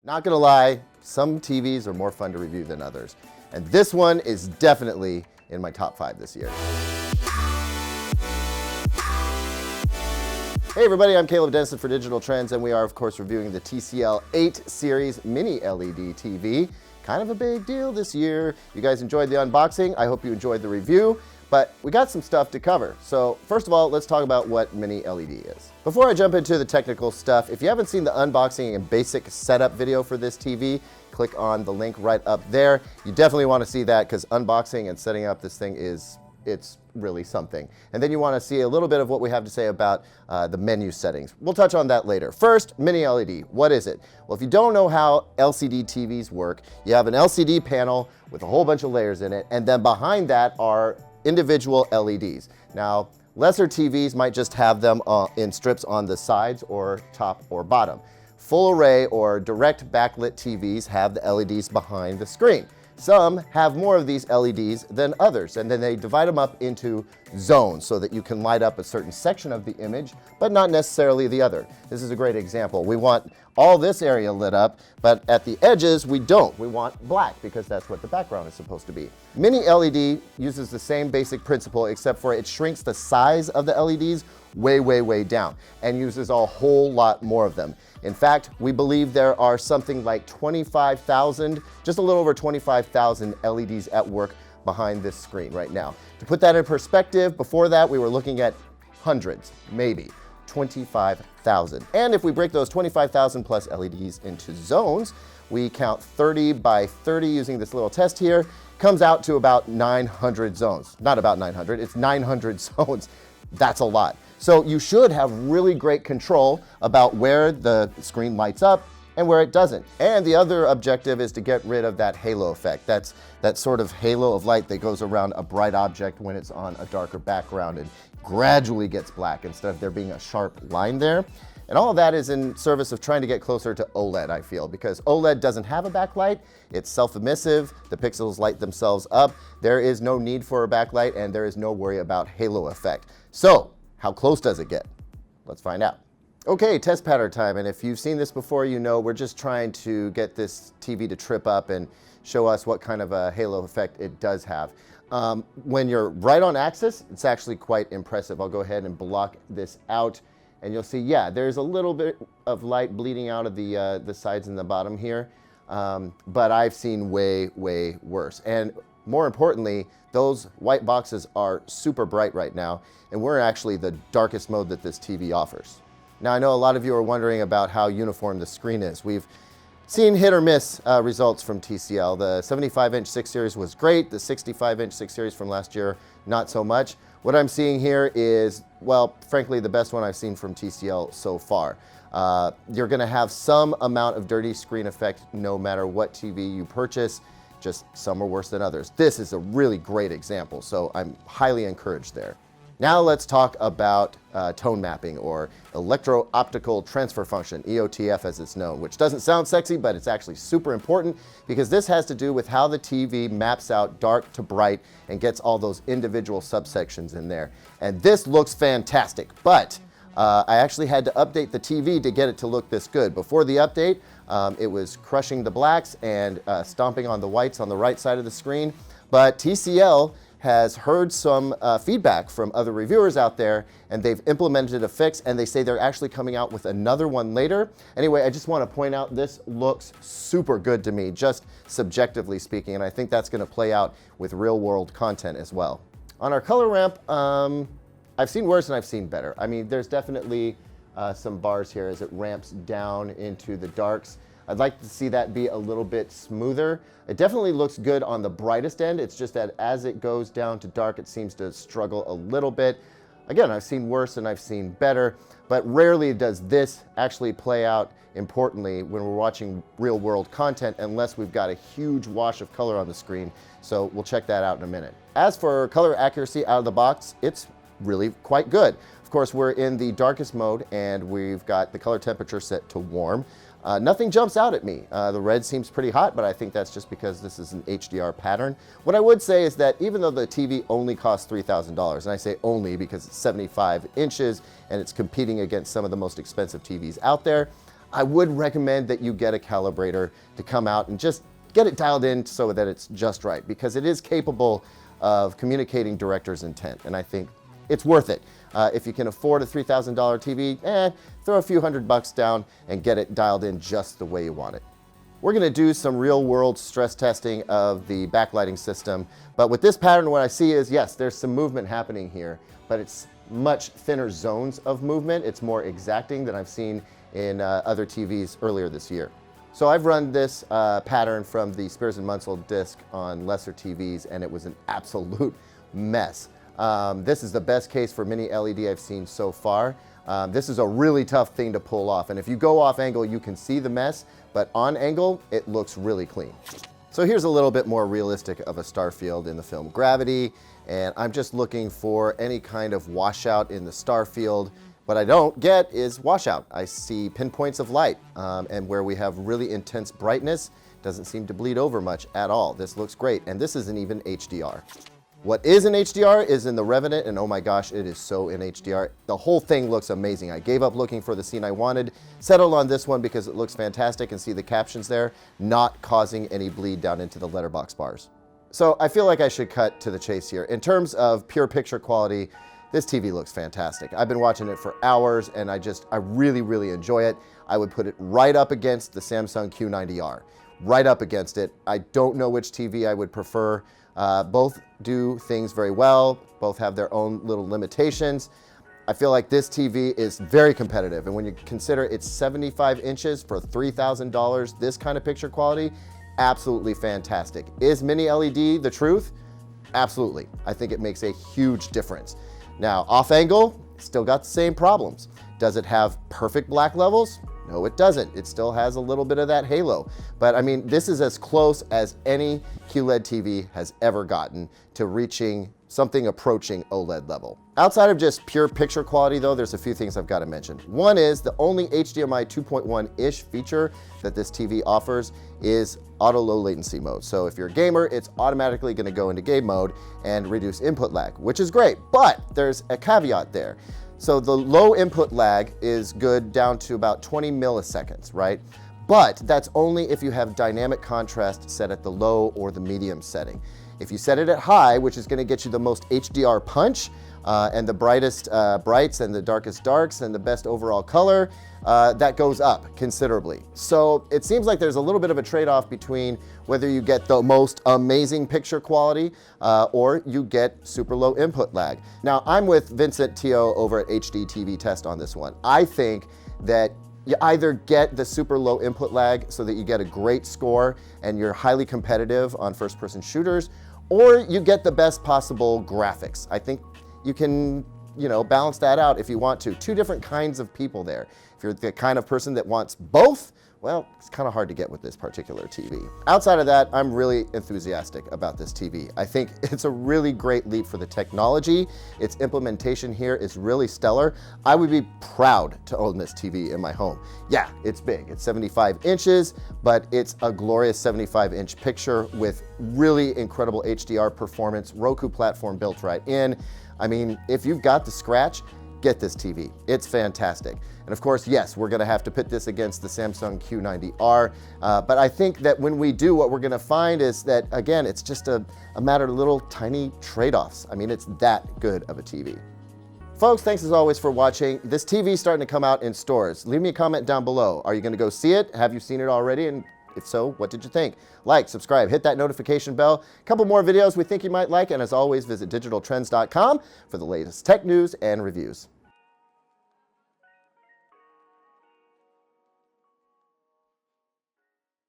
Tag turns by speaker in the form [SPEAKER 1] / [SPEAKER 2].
[SPEAKER 1] Not gonna lie, some TVs are more fun to review than others. And this one is definitely in my top 5 this year. Hey everybody, I'm Caleb Denson for Digital Trends, and we are of course reviewing the TCL 8 series mini LED TV. Kind of a big deal this year. You guys enjoyed the unboxing. I hope you enjoyed the review, but we got some stuff to cover. So first of all, let's talk about what mini LED is. Before I jump into the technical stuff, if you haven't seen the unboxing and basic setup video for this TV, click on the link right up there. You definitely want to see that because unboxing and setting up this thing it's really something. And then you want to see a little bit of what we have to say about the menu settings. We'll touch on that later. First, mini LED. What is it? Well, if you don't know how LCD TVs work, you have an LCD panel with a whole bunch of layers in it, and then behind that are individual LEDs. Now, lesser TVs might just have them in strips on the sides or top or bottom. Full array or direct backlit TVs have the LEDs behind the screen. Some have more of these LEDs than others, and then they divide them up into zones so that you can light up a certain section of the image, but not necessarily the other. This is a great example. We want all this area lit up, but at the edges we don't. We want black because that's what the background is supposed to be. Mini LED uses the same basic principle, except for it shrinks the size of the LEDs way down and uses a whole lot more of them. In fact, we believe there are something like 25,000, just a little over 25,000 LEDs at work behind this screen right now. To put that in perspective, before that we were looking at hundreds, maybe 25,000. And if we break those 25,000 plus LEDs into zones, we count 30 by 30 using this little test here, comes out to about 900 zones. Not about 900, it's 900 zones. That's a lot. So you should have really great control about where the screen lights up and where it doesn't. And the other objective is to get rid of that halo effect. That's that sort of halo of light that goes around a bright object when it's on a darker background and gradually gets black instead of there being a sharp line there. And all of that is in service of trying to get closer to OLED, I feel, because OLED doesn't have a backlight. It's self-emissive. The pixels light themselves up. There is no need for a backlight, and there is no worry about halo effect. So, how close does it get? Let's find out. Okay, test pattern time, and if you've seen this before, you know we're just trying to get this TV to trip up and show us what kind of a halo effect it does have. When you're right on axis, it's actually quite impressive. I'll go ahead and block this out, and you'll see, yeah, there's a little bit of light bleeding out of the sides and the bottom here, but I've seen way worse. And more importantly, those white boxes are super bright right now, and we're actually the darkest mode that this TV offers. Now, I know a lot of you are wondering about how uniform the screen is. We've seen hit or miss results from TCL. The 75-inch 6 Series was great. The 65-inch 6 Series from last year, not so much. What I'm seeing here is, well, frankly, the best one I've seen from TCL so far. You're gonna have some amount of dirty screen effect no matter what TV you purchase. Just some are worse than others. This is a really great example, so I'm highly encouraged there. Now let's talk about tone mapping, or electro-optical transfer function, EOTF as it's known, which doesn't sound sexy, but it's actually super important because this has to do with how the TV maps out dark to bright and gets all those individual subsections in there. And this looks fantastic, but I actually had to update the TV to get it to look this good. Before the update, it was crushing the blacks and stomping on the whites on the right side of the screen, but TCL has heard some feedback from other reviewers out there, and they've implemented a fix, and they say they're actually coming out with another one later. Anyway, I just want to point out this looks super good to me, just subjectively speaking, and I think that's going to play out with real-world content as well. On our color ramp, I've seen worse and I've seen better. I mean, there's definitely some bars here as it ramps down into the darks. I'd like to see that be a little bit smoother. It definitely looks good on the brightest end. It's just that as it goes down to dark, it seems to struggle a little bit. Again, I've seen worse and I've seen better, but rarely does this actually play out importantly when we're watching real world content unless we've got a huge wash of color on the screen. So we'll check that out in a minute. As for color accuracy out of the box, it's really quite good. Of course, we're in the darkest mode and we've got the color temperature set to warm. Nothing jumps out at me. The red seems pretty hot, but I think that's just because this is an HDR pattern. What I would say is that even though the TV only costs $3,000, and I say only because it's 75 inches and it's competing against some of the most expensive TVs out there, I would recommend that you get a calibrator to come out and just get it dialed in so that it's just right, because it is capable of communicating director's intent, and I think it's worth it. If you can afford a $3,000 TV, throw a few $100 down and get it dialed in just the way you want it. We're going to do some real-world stress testing of the backlighting system, but with this pattern, what I see is, yes, there's some movement happening here, but it's much thinner zones of movement. It's more exacting than I've seen in other TVs earlier this year. So I've run this pattern from the Spears & Munsell disc on lesser TVs, and it was an absolute mess. This is the best case for mini LED I've seen so far. This is a really tough thing to pull off, and if you go off angle, you can see the mess, but on angle, it looks really clean. So here's a little bit more realistic of a star field in the film Gravity, and I'm just looking for any kind of washout in the star field. What I don't get is washout. I see pinpoints of light, and where we have really intense brightness, doesn't seem to bleed over much at all. This looks great, and this isn't even HDR. What is in HDR is in the Revenant, and oh my gosh, it is so in HDR. The whole thing looks amazing. I gave up looking for the scene I wanted, settled on this one because it looks fantastic, and see the captions there, not causing any bleed down into the letterbox bars. So I feel like I should cut to the chase here. In terms of pure picture quality, this TV looks fantastic. I've been watching it for hours, and I really, really enjoy it. I would put it right up against the Samsung Q90R, right up against it. I don't know which TV I would prefer. Both do things very well. Both have their own little limitations. I feel like this TV is very competitive, and when you consider it's 75 inches for $3,000, this kind of picture quality, absolutely fantastic. Is mini LED the truth? Absolutely. I think it makes a huge difference. Now, off angle, still got the same problems. Does it have perfect black levels? No, it doesn't. It still has a little bit of that halo. But I mean, this is as close as any QLED TV has ever gotten to reaching something approaching OLED level. Outside of just pure picture quality though, there's a few things I've got to mention. One is the only HDMI 2.1-ish feature that this TV offers is auto low latency mode. So if you're a gamer, it's automatically going to go into game mode and reduce input lag, which is great, but there's a caveat there. So the low input lag is good down to about 20 milliseconds, right? But that's only if you have dynamic contrast set at the low or the medium setting. If you set it at high, which is going to get you the most HDR punch and the brightest brights and the darkest darks and the best overall color, that goes up considerably. So it seems like there's a little bit of a trade-off between whether you get the most amazing picture quality or you get super low input lag. Now, I'm with Vincent Teo over at HD TV Test on this one. I think that you either get the super low input lag so that you get a great score and you're highly competitive on first-person shooters, or you get the best possible graphics. I think you can, balance that out if you want to. Two different kinds of people there. If you're the kind of person that wants both, well, it's kind of hard to get with this particular TV. Outside of that, I'm really enthusiastic about this TV. I think it's a really great leap for the technology. Its implementation here is really stellar. I would be proud to own this TV in my home. Yeah, it's big. It's 75 inches, but it's a glorious 75-inch picture with really incredible HDR performance, Roku platform built right in. I mean, if you've got the scratch, get this TV. It's fantastic. And of course, yes, we're gonna have to pit this against the Samsung Q90R, but I think that when we do, what we're gonna find is that, again, it's just a matter of little tiny trade-offs. I mean, it's that good of a TV. Folks, thanks as always for watching. This TV is starting to come out in stores. Leave me a comment down below. Are you gonna go see it? Have you seen it already? And if so, what did you think? Like, subscribe, hit that notification bell. A couple more videos we think you might like, and as always, visit digitaltrends.com for the latest tech news and reviews.